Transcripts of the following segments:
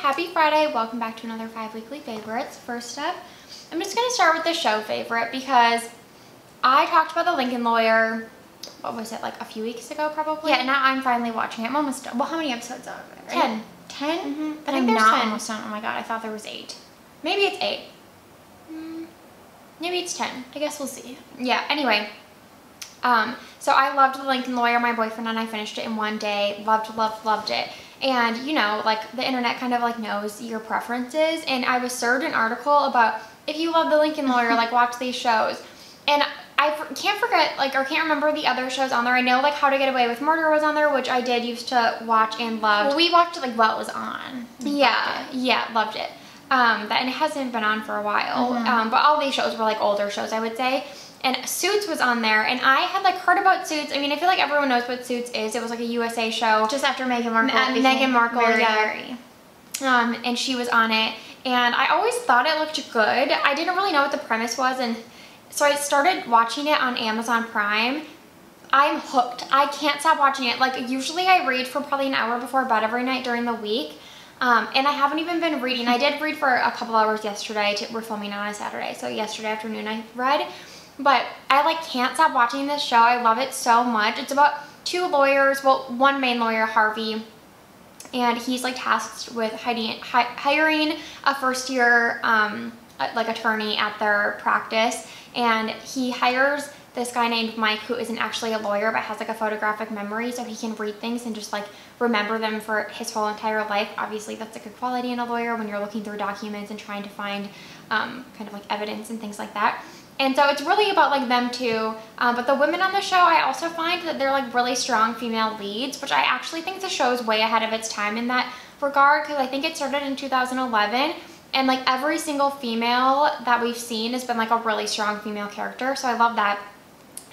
happy Friday. Welcome back to another 5 weekly favorites. First up, I'm just going to start with the show favorite because I talked about the Lincoln Lawyer, what was it, like a few weeks ago probably? Yeah, now I'm finally watching it. I'm almost done. Well, how many episodes are there? 10. 10? Mm-hmm. But I'm not almost done. Oh my god, I thought there was 8. Maybe it's 8. Maybe it's 10. I guess we'll see. Yeah, anyway. So I loved the Lincoln Lawyer. My boyfriend and I finished it in one day. Loved it. And you know, like the internet kind of like knows your preferences. And I was served an article about if you love the Lincoln Lawyer, like watch these shows. And I can't forget, like, or can't remember the other shows on there. I know like How to Get Away with Murder was on there, which I did used to watch and loved. Well, we watched it like while it was on. Yeah, loved it. And it hasn't been on for a while. But all these shows were like older shows, I would say. And Suits was on there, and I had like heard about Suits. I mean, I feel like everyone knows what Suits is. It was like a USA show. Just after Meghan Markle. Meghan Markle, yeah. And she was on it, and I always thought it looked good. I didn't really know what the premise was, and so I started watching it on Amazon Prime. I'm hooked. I can't stop watching it. Like, usually I read for probably an hour before bed every night during the week. And I haven't even been reading. I did read for a couple hours yesterday. We're filming on a Saturday, so yesterday afternoon I read. But I like can't stop watching this show. I love it so much. It's about two lawyers, well, one main lawyer, Harvey, and he's like tasked with hiring a first-year like attorney at their practice, and he hires this guy named Mike who isn't actually a lawyer but has like a photographic memory, so he can read things and just like remember them for his whole entire life. Obviously that's a good quality in a lawyer when you're looking through documents and trying to find kind of like evidence and things like that. And so it's really about like them two, but the women on the show, I also find that they're like really strong female leads, which I actually think the show is way ahead of its time in that regard, because I think it started in 2011, and like every single female that we've seen has been like a really strong female character, so I love that.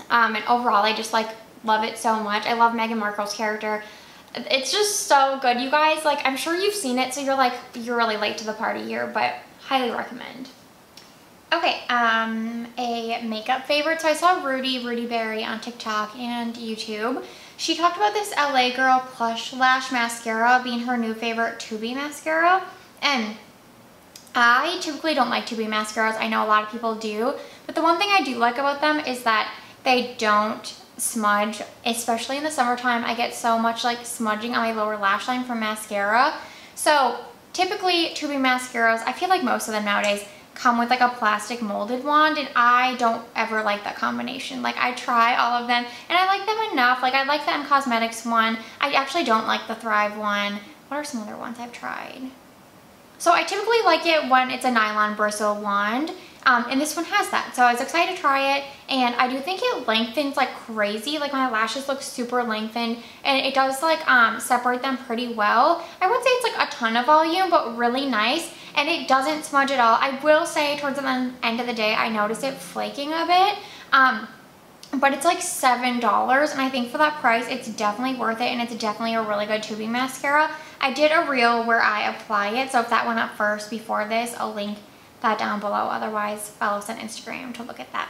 And overall, I just like love it so much. I love Meghan Markle's character. It's just so good, you guys. Like, I'm sure you've seen it, so you're really late to the party here, but highly recommend. Okay, a makeup favorite. So I saw Rudy Berry on TikTok and YouTube. She talked about this LA Girl Plush Lash Mascara being her new favorite Tubby mascara. And I typically don't like Tubby mascaras. I know a lot of people do. But the one thing I do like about them is that they don't smudge, especially in the summertime. I get so much like smudging on my lower lash line from mascara. So typically Tubby mascaras, I feel like most of them nowadays, come with like a plastic molded wand, and I don't ever like that combination. Like, I try all of them and I like them enough. Like, I like the M Cosmetics one. I actually don't like the Thrive one. What are some other ones I've tried? So I typically like it when it's a nylon bristle wand, and this one has that. So I was excited to try it, and I do think it lengthens like crazy. Like, my lashes look super lengthened, and it does like separate them pretty well. I wouldn't say it's like a ton of volume, but really nice. And it doesn't smudge at all. I will say towards the end of the day, I noticed it flaking a bit. But it's like $7, and I think for that price, it's definitely worth it, and it's definitely a really good tubing mascara. I did a reel where I apply it, so if that went up first before this, I'll link that down below. Otherwise, follow us on Instagram to look at that.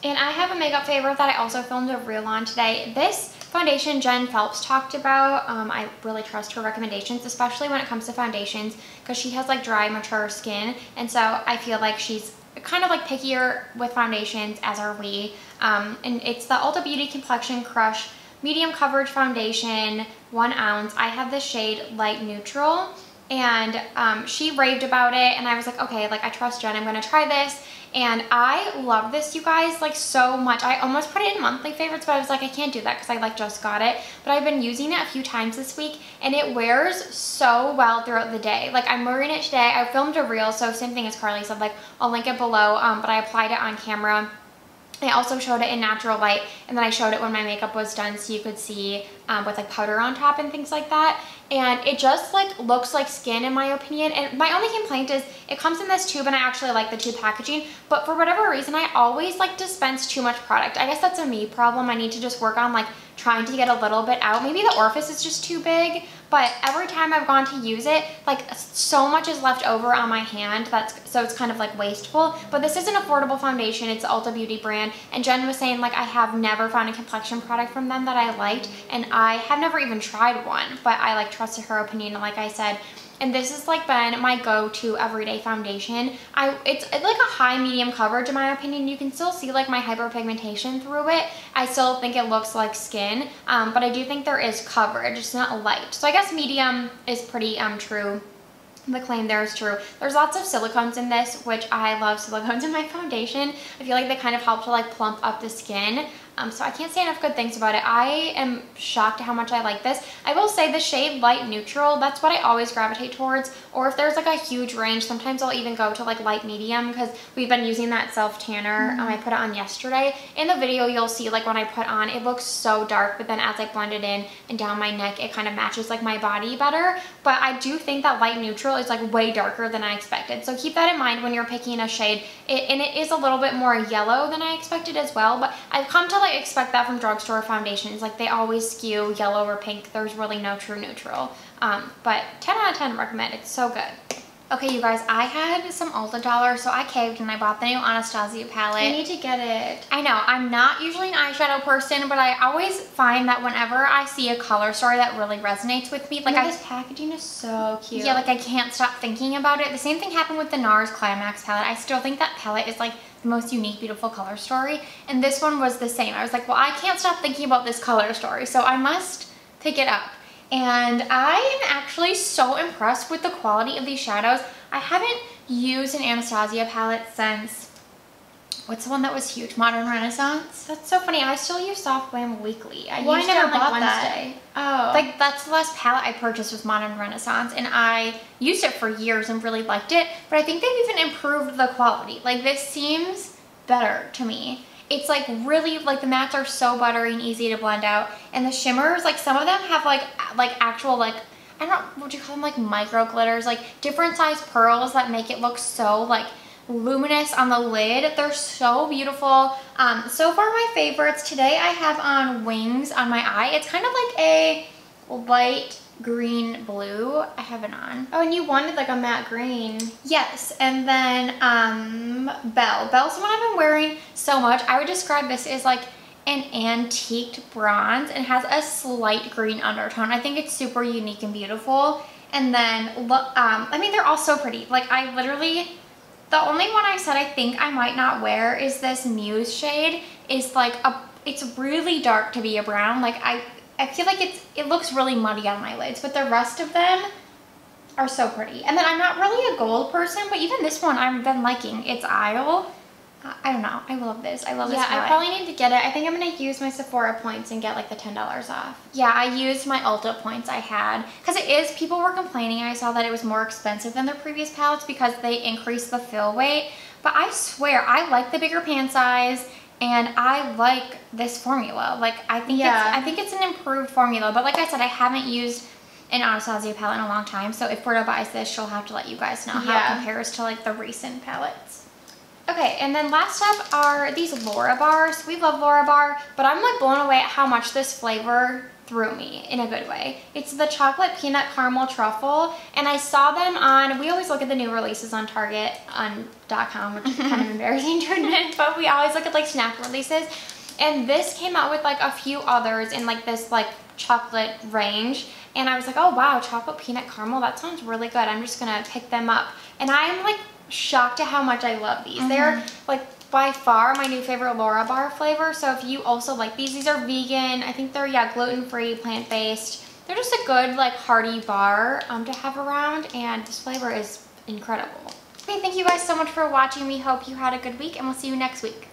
And I have a makeup favorite that I also filmed a reel on today. This foundation Jen Phelps talked about. I really trust her recommendations, especially when it comes to foundations, because she has like dry, mature skin, and so I feel like she's kind of like pickier with foundations, as are we. And it's the Ulta Beauty Complexion Crush Medium Coverage Foundation, 1 ounce. I have the shade Light Neutral, and she raved about it, and I was like, okay, like I trust Jen, I'm gonna try this. And I love this, you guys, like so much. I almost put it in monthly favorites, but I was like, I can't do that because I like just got it. But I've been using it a few times this week, and it wears so well throughout the day. Like, I'm wearing it today. I filmed a reel, so same thing as Carly said, like I'll link it below, but I applied it on camera. I also showed it in natural light, and then I showed it when my makeup was done so you could see with like powder on top and things like that. And it just like looks like skin in my opinion. And my only complaint is it comes in this tube, and I actually like the tube packaging, but for whatever reason I always like dispense too much product. I guess that's a me problem. I need to just work on like trying to get a little bit out. Maybe the orifice is just too big, but every time I've gone to use it, like so much is left over on my hand, so it's kind of like wasteful. But this is an affordable foundation. It's the Ulta Beauty brand, and Jen was saying like I have never found a complexion product from them that I liked, and I have never even tried one, but I like trusted her opinion. And like I said, and this has like been my go-to everyday foundation. It's like a high medium coverage in my opinion. You can still see like my hyperpigmentation through it. I still think it looks like skin, but I do think there is coverage. It's not light. So I guess medium is pretty true. The claim there is true. There's lots of silicones in this, which I love silicones in my foundation. I feel like they kind of help to like plump up the skin. So I can't say enough good things about it. I am shocked at how much I like this. I will say the shade Light Neutral, that's what I always gravitate towards. Or if there's like a huge range, sometimes I'll even go to like light medium because we've been using that self tanner. I put it on yesterday. In the video, you'll see like when I put on, it looks so dark, but then as I blend it in and down my neck, it kind of matches like my body better. But I do think that Light Neutral is like way darker than I expected. So keep that in mind when you're picking a shade. And it is a little bit more yellow than I expected as well, but I've come to like expect that from drugstore foundations. Like they always skew yellow or pink. There's really no true neutral. But 10 out of 10 recommend. It's so good. Okay, you guys, I had some Ulta dollars, so I caved and I bought the new Anastasia palette. I need to get it. I know, I'm not usually an eyeshadow person, but I always find that whenever I see a color story that really resonates with me, like this packaging is so cute. Yeah, like I can't stop thinking about it. The same thing happened with the NARS Climax palette. I still think that palette is like the most unique, beautiful color story, and this one was the same. I was like, well, I can't stop thinking about this color story, so I must pick it up. And I am actually so impressed with the quality of these shadows. I haven't used an Anastasia palette since, what's the one that was huge? Modern Renaissance? That's so funny. I still use Soft Glam Weekly. I used it on like Wednesday. Oh. Like that's the last palette I purchased was Modern Renaissance, and I used it for years and really liked it, but I think they've even improved the quality. Like this seems better to me. It's like really, like the mattes are so buttery and easy to blend out, and the shimmers, like some of them have like actual like, I don't know, what would you call them, like micro glitters, like different size pearls that make it look so like luminous on the lid. They're so beautiful. So far my favorites today, I have on Wings on my eye. It's kind of like a light green blue. I have it on. Oh, and you wanted like a matte green. Yes, and then Belle's the one I've been wearing so much. I would describe this as like an antiqued bronze and has a slight green undertone. I think it's super unique and beautiful. And then look, I mean, they're all so pretty. Like I literally, the only one I said I think I might not wear is this Muse shade. Is like it's really dark to be a brown. Like I feel like it looks really muddy on my lids, but the rest of them are so pretty. And then I'm not really a gold person, but even this one I've been liking. It's Isle. I don't know. I love this. I love this palette. Yeah, I probably need to get it. I think I'm going to use my Sephora points and get like the $10 off. Yeah, I used my Ulta points I had. Because it is, people were complaining. I saw that it was more expensive than their previous palettes because they increased the fill weight. But I swear, I like the bigger pan size. And I like this formula. Like I think it's an improved formula. But like I said, I haven't used an Anastasia palette in a long time. So if Britta buys this, she'll have to let you guys know how it compares to like the recent palettes. Okay, and then last up are these Laura bars. We love Laura bar, but I'm like blown away at how much this flavor threw me in a good way. It's the chocolate peanut caramel truffle, and I saw them on, we always look at the new releases on Target.com, which is kind of embarrassing to admit, but we always look at like snack releases. And this came out with like a few others in like this like chocolate range, and I was like, oh wow, chocolate peanut caramel, that sounds really good. I'm just gonna pick them up. And I'm like shocked at how much I love these. They're like by far my new favorite Laura bar flavor. So if you also like these are vegan. I think they're gluten-free, plant-based. They're just a good like hearty bar to have around, and this flavor is incredible. Okay, thank you guys so much for watching. We hope you had a good week, and we'll see you next week.